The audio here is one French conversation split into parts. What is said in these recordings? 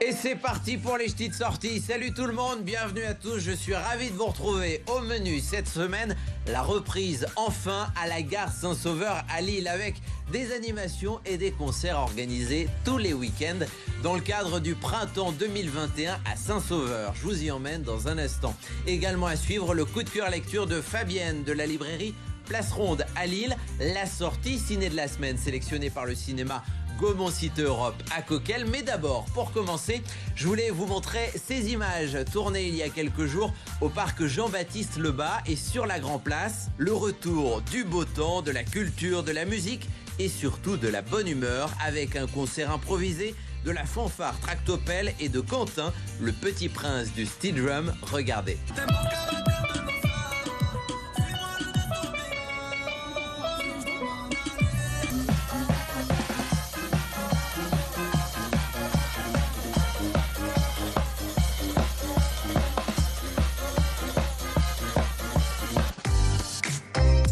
Et c'est parti pour les ch'tis de sortie. Salut tout le monde, bienvenue à tous. Je suis ravi de vous retrouver. Au menu cette semaine, la reprise enfin à la gare Saint-Sauveur à Lille avec des animations et des concerts organisés tous les week-ends dans le cadre du printemps 2021 à Saint-Sauveur. Je vous y emmène dans un instant. Également à suivre le coup de cœur lecture de Fabienne de la librairie Place Ronde à Lille. La sortie ciné de la semaine sélectionnée par le cinéma Gaumont Cité Europe à Coquelles. Mais d'abord, pour commencer, je voulais vous montrer ces images tournées il y a quelques jours au parc Jean-Baptiste Lebas et sur la Grand Place. Le retour du beau temps, de la culture, de la musique et surtout de la bonne humeur avec un concert improvisé de la fanfare Tractopelle et de Quentin, le petit prince du steel drum. Regardez.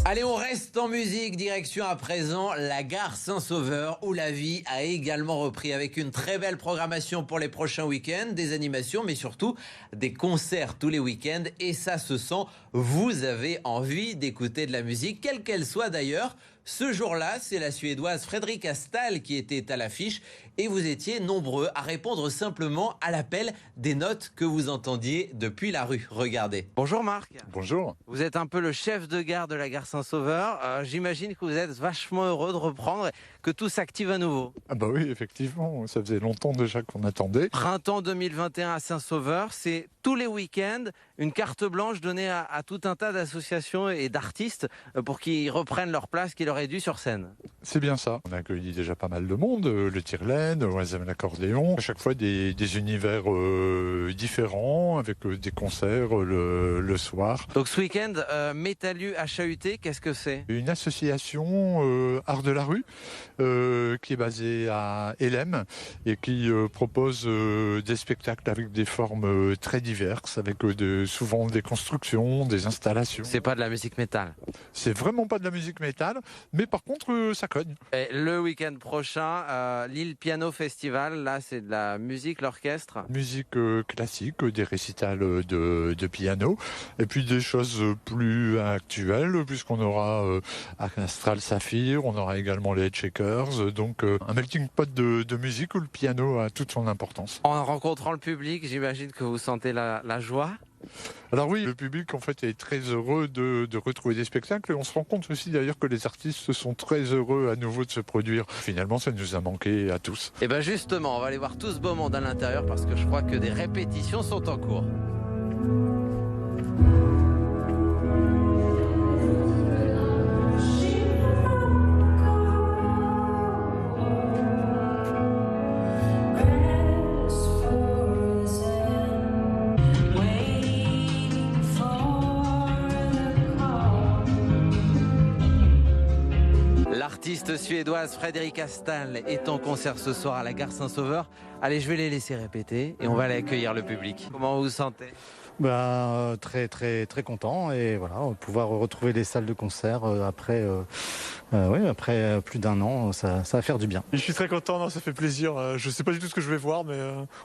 Allez, on reste en musique, direction à présent la gare Saint-Sauveur où la vie a également repris avec une très belle programmation pour les prochains week-ends, des animations mais surtout des concerts tous les week-ends et ça se sent, vous avez envie d'écouter de la musique, quelle qu'elle soit d'ailleurs. Ce jour-là, c'est la Suédoise Fredrika Stahl qui était à l'affiche et vous étiez nombreux à répondre simplement à l'appel des notes que vous entendiez depuis la rue. Regardez. Bonjour Marc. Bonjour. Vous êtes un peu le chef de gare de la gare Saint-Sauveur. J'imagine que vous êtes vachement heureux de reprendre, que tout s'active à nouveau. Ah bah oui, effectivement, ça faisait longtemps déjà qu'on attendait. Printemps 2021 à Saint-Sauveur, c'est tous les week-ends une carte blanche donnée à tout un tas d'associations et d'artistes pour qu'ils reprennent leur place qui leur est due sur scène. C'est bien ça. On a accueilli déjà pas mal de monde, le tire-laine, l'accordéon, à chaque fois des univers différents avec des concerts le soir. Donc ce week-end, Métallu HAUT, qu'est-ce que c'est ? Une association Art de la rue qui est basée à Hélène et qui propose des spectacles avec des formes très diverses, avec souvent des constructions, des installations. C'est pas de la musique métal. C'est vraiment pas de la musique métal, mais par contre ça cogne. Et le week-end prochain, Lille Piano Festival, là c'est de la musique, l'orchestre. Musique classique, des récitals de piano, et puis des choses plus actuelles, puisqu'on aura Astral Saphir, on aura également les Headshakers, donc un melting pot de musique où le piano a toute son importance. En rencontrant le public, j'imagine que vous sentez la joie. Alors oui, le public en fait est très heureux de retrouver des spectacles et on se rend compte aussi d'ailleurs que les artistes sont très heureux à nouveau de se produire. Finalement, ça nous a manqué à tous. Et bien justement, on va aller voir tout ce beau monde à l'intérieur parce que je crois que des répétitions sont en cours. L'artiste suédoise Fredrika Stahl est en concert ce soir à la gare Saint-Sauveur. Allez, je vais les laisser répéter et on va aller accueillir le public. Comment vous vous sentez ? Très content et voilà, pouvoir retrouver les salles de concert après plus d'un an, ça va faire du bien. Je suis très content, non, ça fait plaisir. Je sais pas du tout ce que je vais voir, mais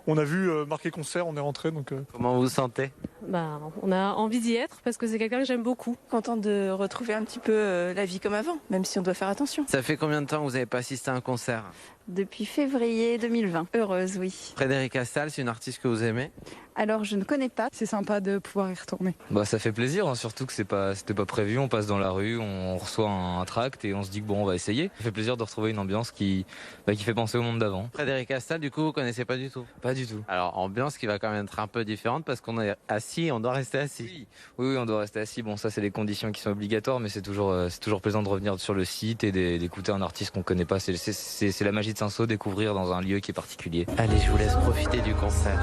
on a vu marqué concert, on est rentré donc. Comment vous vous sentez ? On a envie d'y être parce que c'est quelqu'un que j'aime beaucoup. Contente de retrouver un petit peu la vie comme avant, même si on doit faire attention. Ça fait combien de temps que vous n'avez pas assisté à un concert ? Depuis février 2020. Heureuse, oui. Fredrika Stahl, c'est une artiste que vous aimez ? Alors, je ne connais pas. C'est sympa de pouvoir y retourner. Ça fait plaisir, hein, surtout que c'était pas prévu. On passe dans la rue, on reçoit un tract et on se dit que bon, on va essayer. Ça fait plaisir de retrouver une ambiance qui fait penser au monde d'avant. Fredrika Stahl, du coup, vous connaissez pas du tout ? Pas du tout. Alors, ambiance qui va quand même être un peu différente parce qu'on est assis, on doit rester assis. Oui, on doit rester assis. Bon, ça, c'est des conditions qui sont obligatoires, mais c'est toujours plaisant de revenir sur le site et d'écouter un artiste qu'on connaît pas. C'est la magie de Saint-Saul, découvrir dans un lieu qui est particulier. Allez, je vous laisse profiter du concert.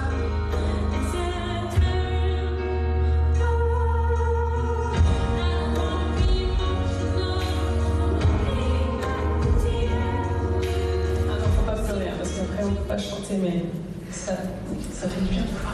On peut pas chanter, mais ça fait du bien de voir.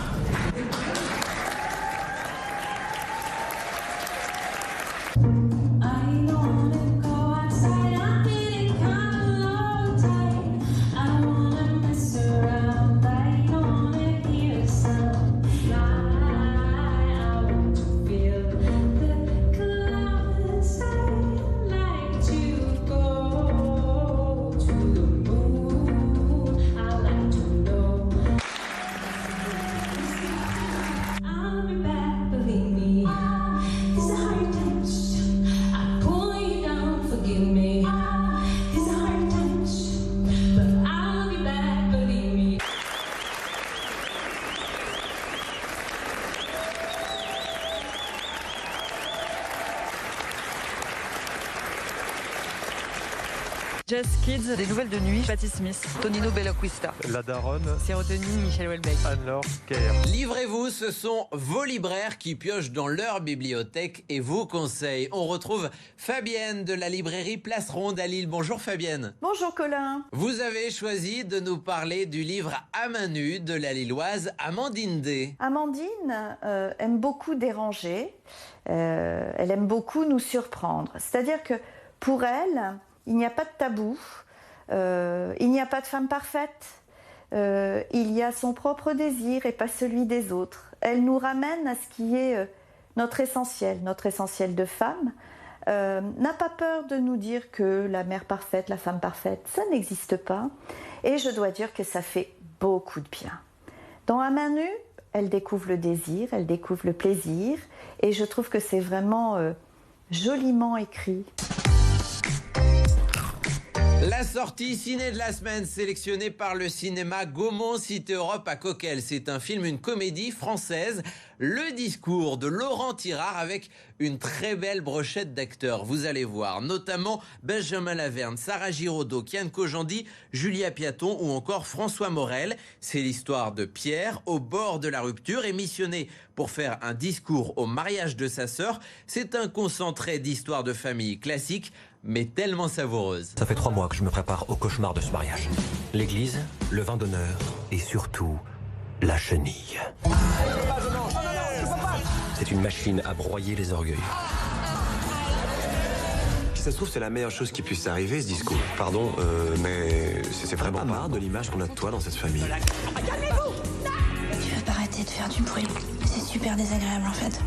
Jazz Kids, des nouvelles de nuit, Patti Smith, Tonino Bellacquista, La Daronne, Sérotonine, Michel Houellebecq. Anne-Laure Kerr. Livrez-vous, ce sont vos libraires qui piochent dans leur bibliothèque et vous conseillent. On retrouve Fabienne de la librairie Place Ronde à Lille. Bonjour Fabienne. Bonjour Colin. Vous avez choisi de nous parler du livre À main nue de la Lilloise Amandine D. Amandine aime beaucoup déranger, elle aime beaucoup nous surprendre. C'est-à-dire que pour elle, il n'y a pas de tabou, il n'y a pas de femme parfaite, il y a son propre désir et pas celui des autres. Elle nous ramène à ce qui est notre essentiel de femme. N'a pas peur de nous dire que la mère parfaite, la femme parfaite, ça n'existe pas. Et je dois dire que ça fait beaucoup de bien. Dans À main nue, elle découvre le désir, elle découvre le plaisir. Et je trouve que c'est vraiment joliment écrit. La sortie ciné de la semaine sélectionnée par le cinéma Gaumont Cité Europe à Coquelles. C'est un film, une comédie française. Le discours de Laurent Tirard avec une très belle brochette d'acteurs. Vous allez voir, notamment Benjamin Laverne, Sarah Giraudot, Kian Kojandi, Julia Piaton ou encore François Morel. C'est l'histoire de Pierre au bord de la rupture et missionné pour faire un discours au mariage de sa sœur. C'est un concentré d'histoire de famille classique, mais tellement savoureuse. Ça fait 3 mois que je me prépare au cauchemar de ce mariage. L'église, le vin d'honneur et surtout la chenille. C'est une machine à broyer les orgueils. Si ça se trouve, c'est la meilleure chose qui puisse arriver, ce discours. Pardon, mais c'est vraiment pas marre de l'image qu'on a de toi dans cette famille. Calmez-vous! Tu veux pas arrêter de faire du bruit? C'est super désagréable en fait.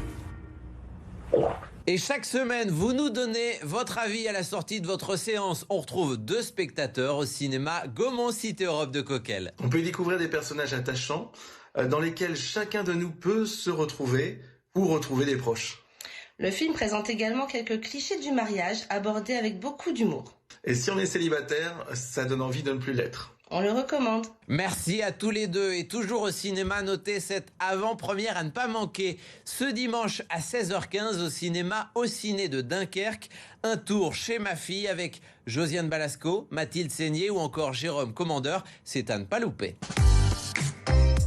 Et chaque semaine, vous nous donnez votre avis à la sortie de votre séance. On retrouve 2 spectateurs au cinéma Gaumont Cité Europe de Coquelles. On peut y découvrir des personnages attachants dans lesquels chacun de nous peut se retrouver ou retrouver des proches. Le film présente également quelques clichés du mariage abordés avec beaucoup d'humour. Et si on est célibataire, ça donne envie de ne plus l'être. On le recommande. Merci à tous les deux et toujours au cinéma, notez cette avant-première à ne pas manquer. Ce dimanche à 16h15 au cinéma Au Ciné de Dunkerque, un tour chez ma fille avec Josiane Balasco, Mathilde Seigné ou encore Jérôme Commandeur. C'est à ne pas louper.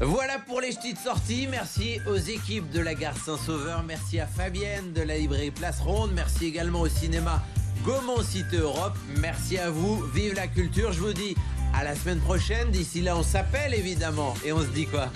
Voilà pour les petites sorties. Merci aux équipes de la gare Saint-Sauveur. Merci à Fabienne de la librairie Place Ronde. Merci également au cinéma Gaumont Cité Europe. Merci à vous. Vive la culture. Je vous dis à la semaine prochaine. D'ici là, on s'appelle évidemment. Et on se dit quoi ?